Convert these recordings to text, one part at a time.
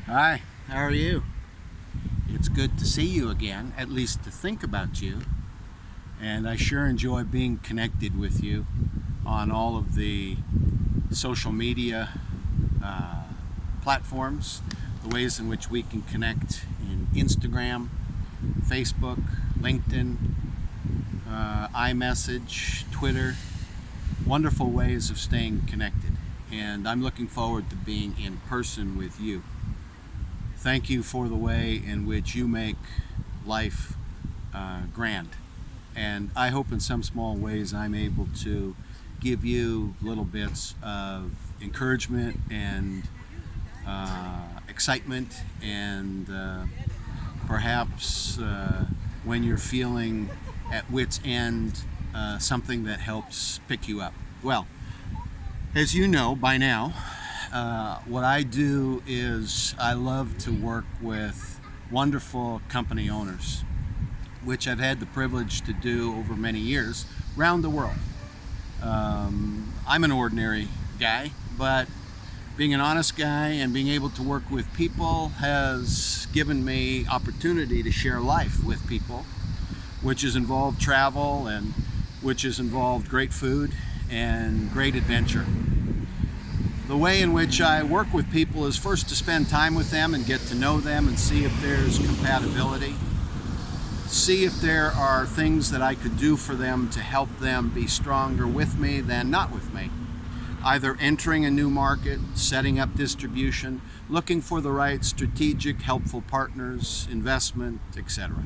Hi, how are you? It's good to see you again, at least to think about you. And I sure enjoy being connected with you on all of the social media uh, platforms, the ways in which we can connect in Instagram, Facebook, LinkedIn, iMessage, Twitter. Wonderful ways of staying connected. And I'm looking forward to being in person with you. Thank you for the way in which you make life grand. And I hope in some small ways I'm able to give you little bits of encouragement and excitement and perhaps when you're feeling at wit's end, something that helps pick you up. Well, as you know by now, what I do is I love to work with wonderful company owners, which I've had the privilege to do over many years around the world. I'm an ordinary guy, but being an honest guy and being able to work with people has given me opportunity to share life with people, which has involved travel and which has involved great food and great adventure. The way in which I work with people is first to spend time with them and get to know them and see if there's compatibility. See if there are things that I could do for them to help them be stronger with me than not with me. Either entering a new market, setting up distribution, looking for the right strategic, helpful partners, investment, etc.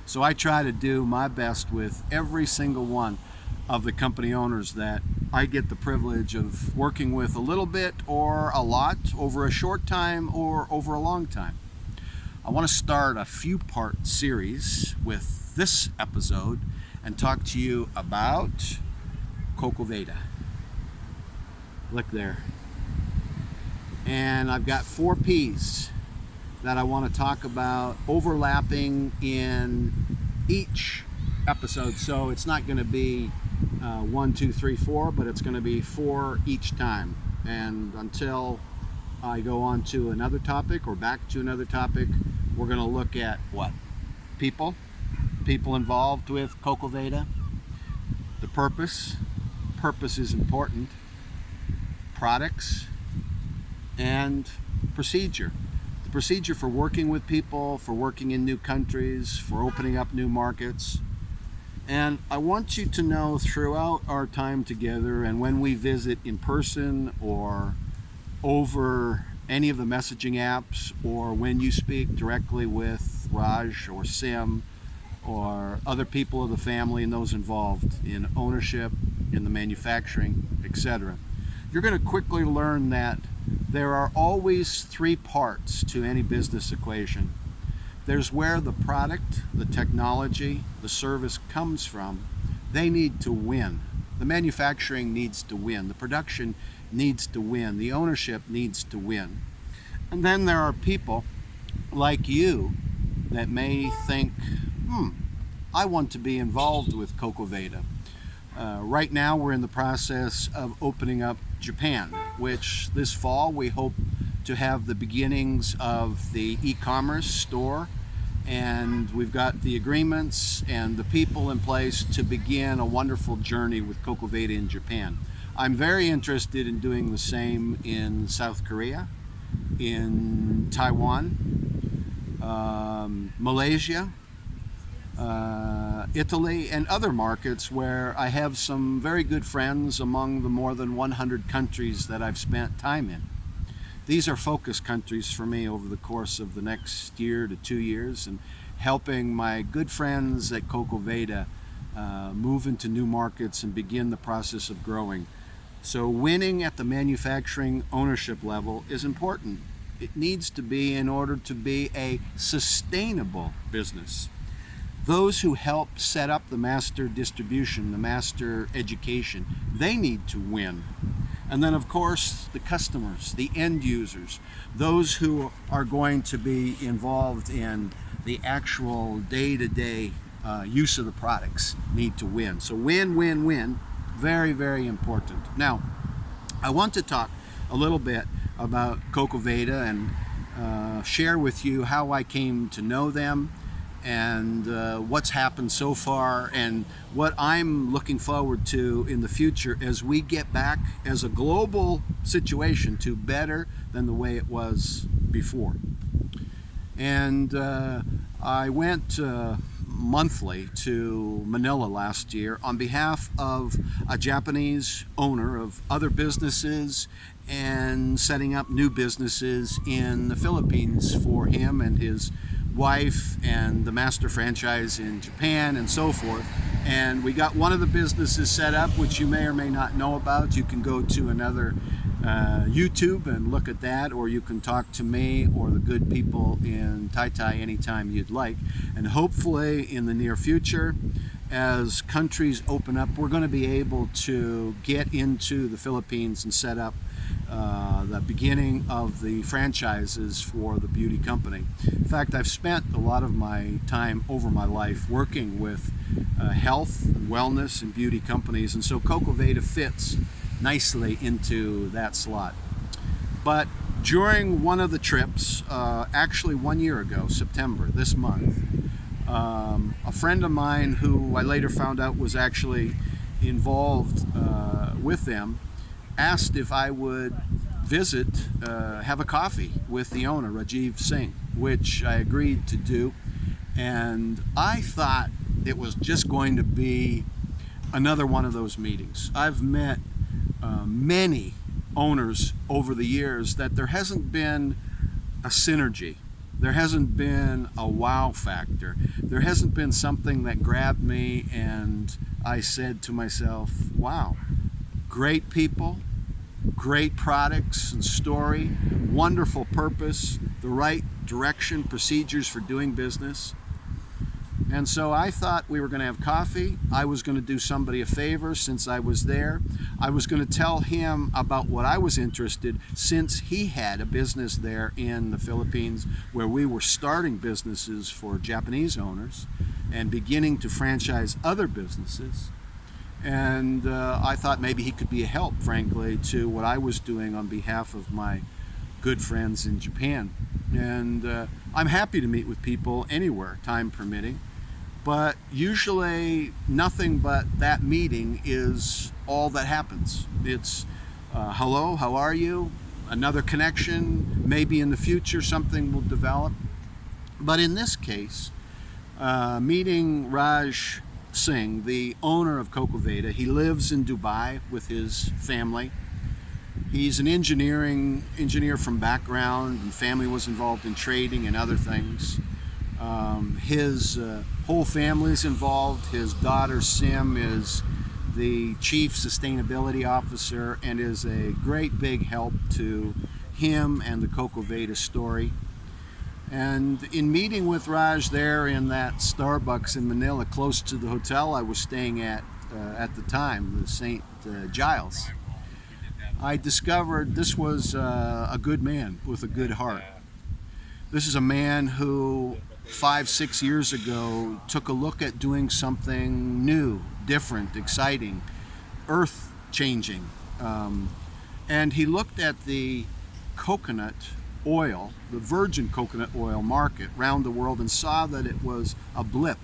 So I try to do my best with every single one of the company owners that I get the privilege of working with a little bit or a lot over a short time or over a long time. I want to start a few-part series with this episode and talk to you about Coco Veda. Look there. And I've got 4 P's that I want to talk about overlapping in each episode. So it's not going to be 1, 2, 3, 4, but it's going to be 4 each time. And until I go on to another topic or back to another topic, we're going to look at what? People involved with Coco Veda, the purpose is important, products, and procedure. The procedure for working with people, for working in new countries, for opening up new markets. And I want you to know throughout our time together and when we visit in person or over any of the messaging apps or when you speak directly with Raj or Sim or other people of the family and those involved in ownership, in the manufacturing, etc., you're going to quickly learn that there are always 3 parts to any business equation. There's where the product, the technology, the service comes from. They need to win. The manufacturing needs to win. The production needs to win. The ownership needs to win. And then there are people like you that may think, I want to be involved with Coco Veda. Right now we're in the process of opening up Japan, which this fall we hope to have the beginnings of the e-commerce store, and we've got the agreements and the people in place to begin a wonderful journey with Coco Veda in Japan. I'm very interested in doing the same in South Korea, in Taiwan, Malaysia, Italy, and other markets where I have some very good friends among the more than 100 countries that I've spent time in. These are focus countries for me over the course of the next year to 2 years, and helping my good friends at Coco Veda move into new markets and begin the process of growing. So winning at the manufacturing ownership level is important. It needs to be in order to be a sustainable business. Those who help set up the master distribution, the master education, they need to win. And then, of course, the customers, the end users, those who are going to be involved in the actual day-to-day use of the products need to win. So win, win, win, very, very important. Now, I want to talk a little bit about Coco Veda and share with you how I came to know them and what's happened so far and what I'm looking forward to in the future as we get back as a global situation to better than the way it was before. And I went monthly to Manila last year on behalf of a Japanese owner of other businesses and setting up new businesses in the Philippines for him and his wife and the master franchise in Japan and so forth. And we got one of the businesses set up, which you may or may not know about. You can go to another YouTube and look at that, or you can talk to me or the good people in Tai anytime you'd like. And hopefully in the near future, as countries open up, we're going to be able to get into the Philippines and set up the beginning of the franchises for the beauty company. In fact, I've spent a lot of my time over my life working with health, wellness, and beauty companies, and so Coco Veda fits nicely into that slot. But during one of the trips, actually 1 year ago, September, this month, a friend of mine who I later found out was actually involved with them asked if I would visit, have a coffee with the owner, Rajiv Singh, which I agreed to do. And I thought it was just going to be another one of those meetings. I've met many owners over the years that there hasn't been a synergy. There hasn't been a wow factor. There hasn't been something that grabbed me and I said to myself, wow, great people, great products and story, wonderful purpose, the right direction, procedures for doing business. And so I thought we were going to have coffee. I was going to do somebody a favor since I was there. I was going to tell him about what I was interested, since he had a business there in the Philippines where we were starting businesses for Japanese owners and beginning to franchise other businesses. And I thought maybe he could be a help, frankly, to what I was doing on behalf of my good friends in Japan. And I'm happy to meet with people anywhere, time permitting. But usually nothing but that meeting is all that happens. It's hello, how are you? Another connection, maybe in the future something will develop. But in this case, meeting Raj Singh, the owner of Coco Veda, he lives in Dubai with his family. He's an engineer from background, and family was involved in trading and other things. His whole family's involved. His daughter Sim is the chief sustainability officer and is a great big help to him and the Coco Veda story. And in meeting with Raj there in that Starbucks in Manila, close to the hotel I was staying at the time, the St. Giles, I discovered this was a good man with a good heart. This is a man who 5-6 years ago took a look at doing something new, different, exciting, earth-changing. And he looked at the coconut oil, the virgin coconut oil market around the world, and saw that it was a blip,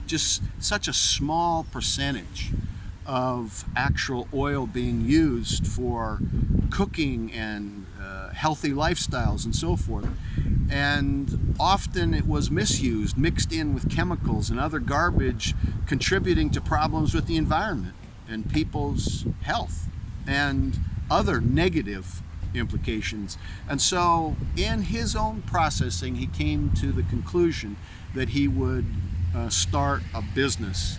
just such a small percentage of actual oil being used for cooking and healthy lifestyles and so forth. And often it was misused, mixed in with chemicals and other garbage, contributing to problems with the environment and people's health and other negative implications. And so in his own processing, he came to the conclusion that he would start a business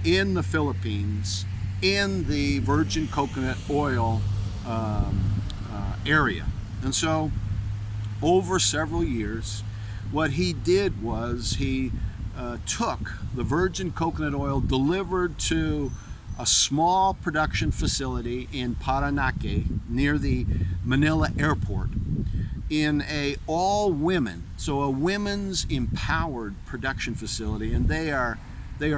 in the Philippines in the virgin coconut oil area. And so over several years, what he did was he took the virgin coconut oil delivered to a small production facility in Parañaque near the Manila airport in a all-women, so a women's empowered production facility, and they are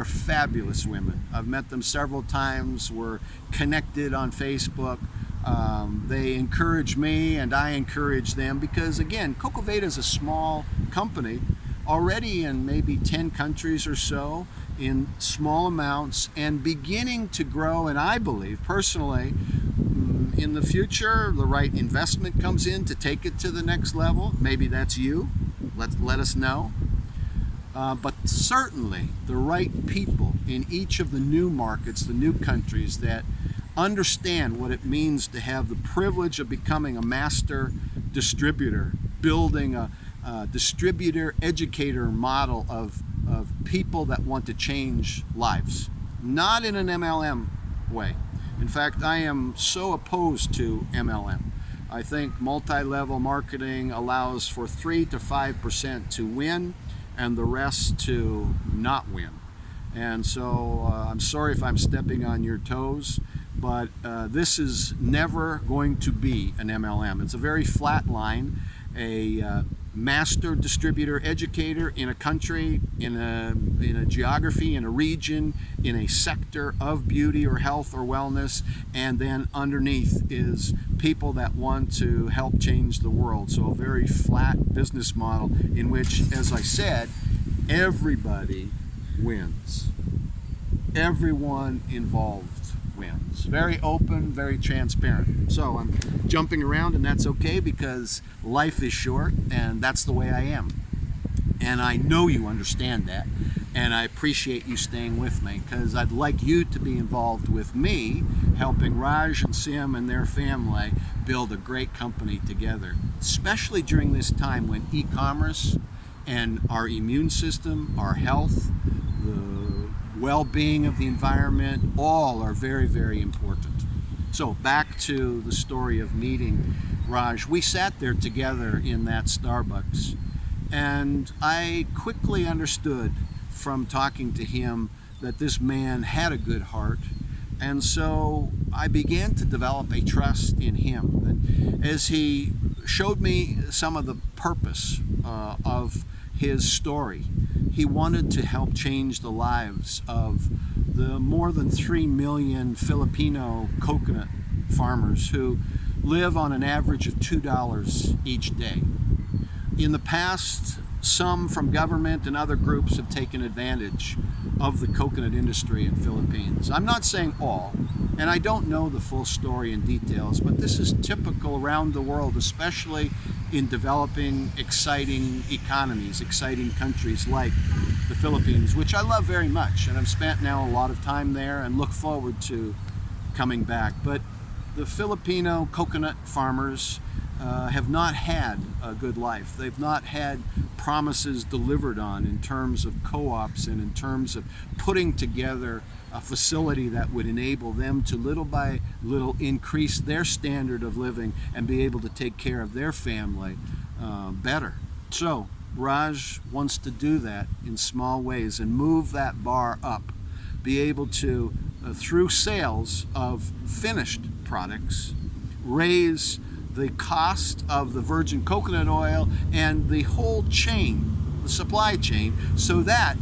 fabulous women. I've met them several times. We're connected on Facebook. They encourage me and I encourage them because, again, Coco Veda is a small company already in maybe 10 countries or so in small amounts and beginning to grow. And I believe personally in the future the right investment comes in to take it to the next level. Maybe that's you. Let us know. But certainly the right people in each of the new markets, the new countries that understand what it means to have the privilege of becoming a master distributor, building a distributor educator model of people that want to change lives, not in an MLM way. In fact, I am so opposed to MLM. I think multi-level marketing allows for 3 to 5% to win and the rest to not win. And so I'm sorry if I'm stepping on your toes, but this is never going to be an MLM. It's a very flat line. A master distributor educator in a country, in a geography, in a region, in a sector of beauty or health or wellness, and then underneath is people that want to help change the world. So a very flat business model in which, as I said, everybody wins. Everyone involved wins. Very open, very transparent. So I'm jumping around, and that's okay because life is short and that's the way I am. And I know you understand that, and I appreciate you staying with me because I'd like you to be involved with me helping Raj and Sim and their family build a great company together, especially during this time when e-commerce and our immune system, our health, the well-being of the environment, all are very, very important. So back to the story of meeting Raj. We sat there together in that Starbucks, and I quickly understood from talking to him that this man had a good heart. And so I began to develop a trust in him. And as he showed me some of the purpose of his story, he wanted to help change the lives of the more than 3 million Filipino coconut farmers who live on an average of $2 each day. In the past, some from government and other groups have taken advantage of the coconut industry in Philippines. I'm not saying all, and I don't know the full story and details, but this is typical around the world, especially in developing exciting economies, exciting countries like the Philippines, which I love very much, and I've spent now a lot of time there and look forward to coming back. But the Filipino coconut farmers have not had a good life. They've not had promises delivered on in terms of co-ops and in terms of putting together a facility that would enable them to little by little increase their standard of living and be able to take care of their family better. So Raj wants to do that in small ways and move that bar up, be able to, through sales of finished products, raise the cost of the virgin coconut oil and the whole chain, the supply chain, so that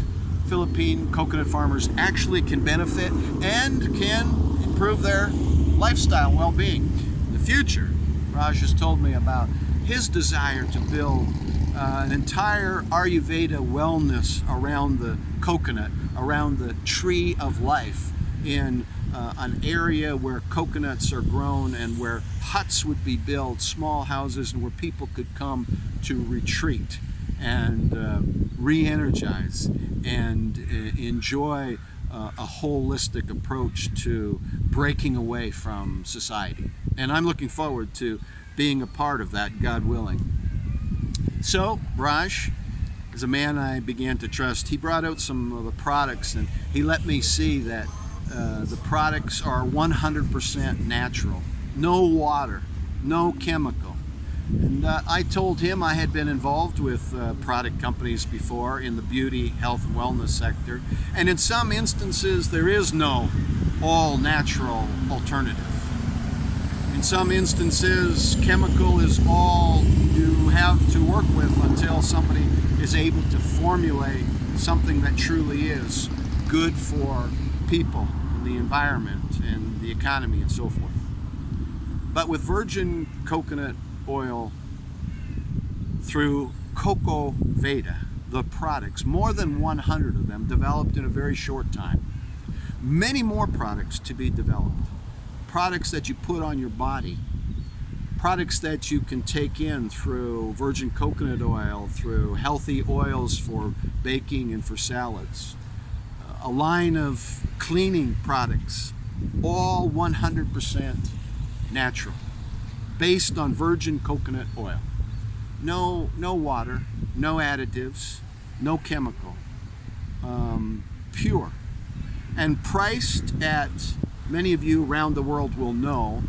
Philippine coconut farmers actually can benefit and can improve their lifestyle and well-being. In the future, Raj has told me about his desire to build an entire Ayurveda wellness around the coconut, around the tree of life, in an area where coconuts are grown and where huts would be built, small houses, and where people could come to retreat and re-energize and enjoy a holistic approach to breaking away from society. And I'm looking forward to being a part of that, God willing. So Raj is a man I began to trust. He brought out some of the products and he let me see that the products are 100% natural, no water, no chemical. And I told him I had been involved with product companies before in the beauty, health, and wellness sector, and in some instances there is no all-natural alternative. In some instances, chemical is all you have to work with until somebody is able to formulate something that truly is good for people, and the environment, and the economy, and so forth. But with virgin coconut oil through Coco Veda, the products, more than 100 of them developed in a very short time. Many more products to be developed. Products that you put on your body. Products that you can take in through virgin coconut oil, through healthy oils for baking and for salads. A line of cleaning products, all 100% natural, based on virgin coconut oil. No water, no additives, no chemical, pure. And priced at, many of you around the world will know,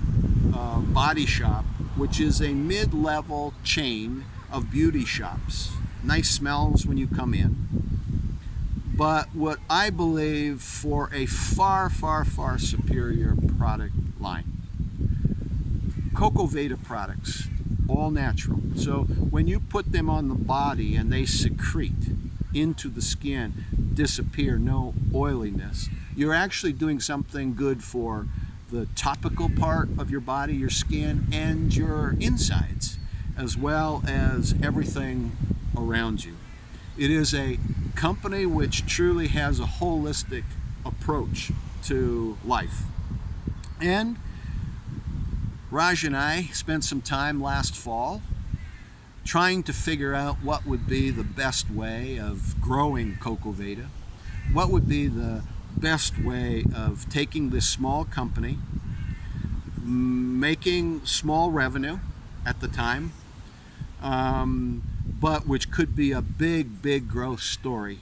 Body Shop, which is a mid-level chain of beauty shops. Nice smells when you come in. But what I believe for a far, far, far superior product line. Coco Veda products, all natural. So when you put them on the body and they secrete into the skin, disappear, no oiliness, you're actually doing something good for the topical part of your body, your skin, and your insides, as well as everything around you. It is a company which truly has a holistic approach to life. And Raj and I spent some time last fall trying to figure out what would be the best way of growing Coco Veda, what would be the best way of taking this small company, making small revenue at the time, but which could be a big, big growth story.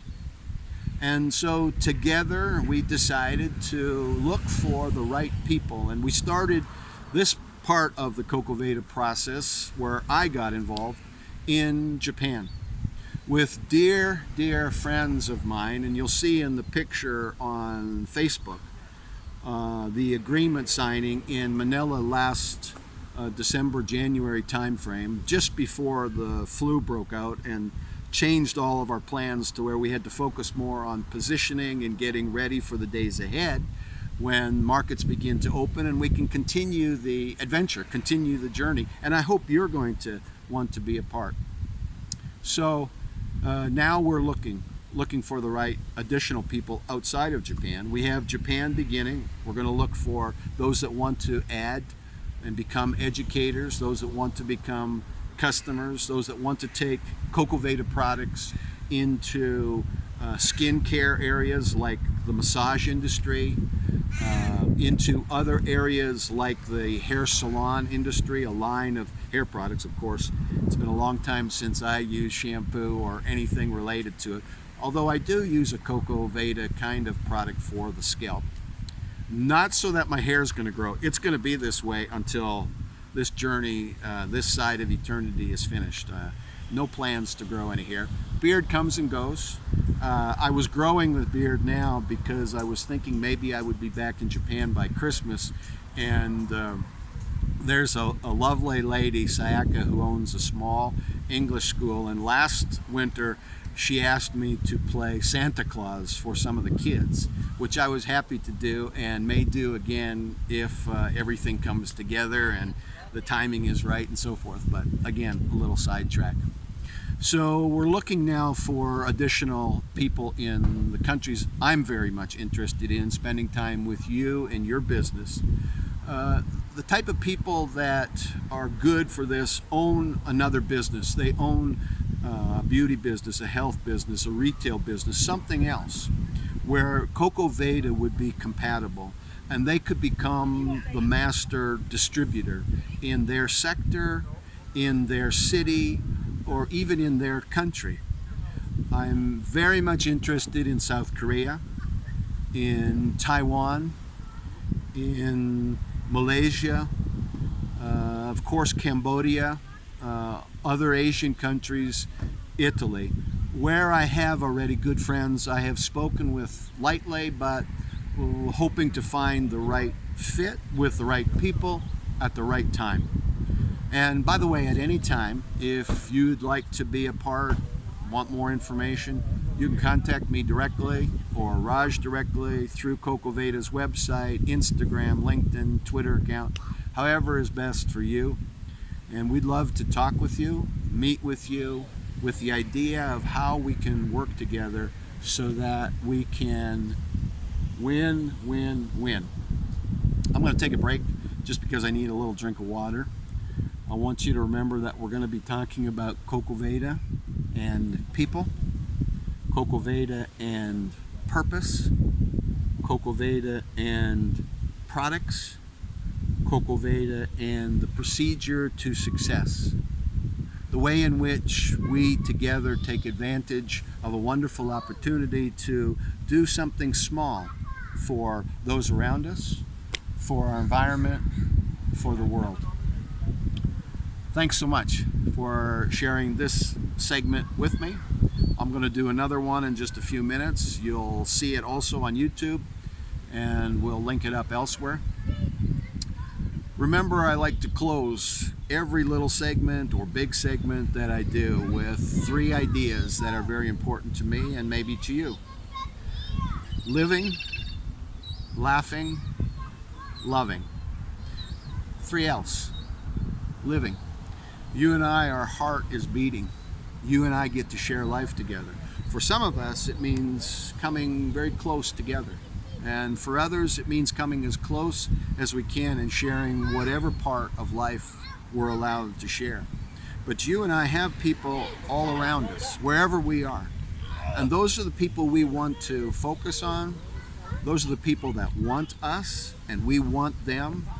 And so together we decided to look for the right people, and we started this part of the Coco Veda process where I got involved in Japan with dear, dear friends of mine, and you'll see in the picture on Facebook the agreement signing in Manila last December, January timeframe, just before the flu broke out and changed all of our plans to where we had to focus more on positioning and getting ready for the days ahead when markets begin to open and we can continue the adventure, continue the journey. And I hope you're going to want to be a part. So now we're looking for the right additional people outside of Japan. We have Japan beginning. We're going to look for those that want to add and become educators, those that want to become customers, those that want to take Coco Veda products into skincare areas like the massage industry, into other areas like the hair salon industry, a line of hair products, of course. It's been a long time since I used shampoo or anything related to it, although I do use a Coco Veda kind of product for the scalp. Not so that my hair is going to grow. It's going to be this way until this journey, this side of eternity is finished. No plans to grow any hair. Beard comes and goes. I was growing the beard now because I was thinking maybe I would be back in Japan by Christmas, and there's a lovely lady, Sayaka, who owns a small English school, and last winter she asked me to play Santa Claus for some of the kids, which I was happy to do and may do again if everything comes together and the timing is right and so forth. But again, a little sidetrack. So we're looking now for additional people in the countries I'm very much interested in spending time with you and your business. The type of people that are good for this own another business. They own a beauty business, a health business, a retail business, something else where Coco Veda would be compatible, and they could become the master distributor in their sector, in their city, or even in their country. I'm very much interested in South Korea, in Taiwan, in Malaysia, of course Cambodia, other Asian countries, Italy, where I have already good friends I have spoken with lightly, but hoping to find the right fit with the right people at the right time. And by the way, at any time, if you'd like to be a part, want more information, you can contact me directly or Raj directly through Coco Veda's website, Instagram, LinkedIn, Twitter account. however is best for you. And we'd love to talk with you, meet with you, with the idea of how we can work together so that we can win, win, win. I'm going to take a break just because I need a little drink of water. I want you to remember that we're going to be talking about Coco Veda and people, Coco Veda and purpose, Coco Veda and products, Coco Veda and the procedure to success. The way in which we together take advantage of a wonderful opportunity to do something small for those around us, for our environment, for the world. Thanks so much for sharing this segment with me. I'm going to do another one in just a few minutes. You'll see it also on YouTube, and we'll link it up elsewhere. Remember, I like to close every little segment or big segment that I do with 3 ideas that are very important to me and maybe to you. Living, laughing, loving. 3 L's. Living. You and I, our heart is beating. You and I get to share life together. For some of us, it means coming very close together. And for others, it means coming as close as we can and sharing whatever part of life we're allowed to share. But you and I have people all around us, wherever we are. And those are the people we want to focus on. Those are the people that want us, and we want them.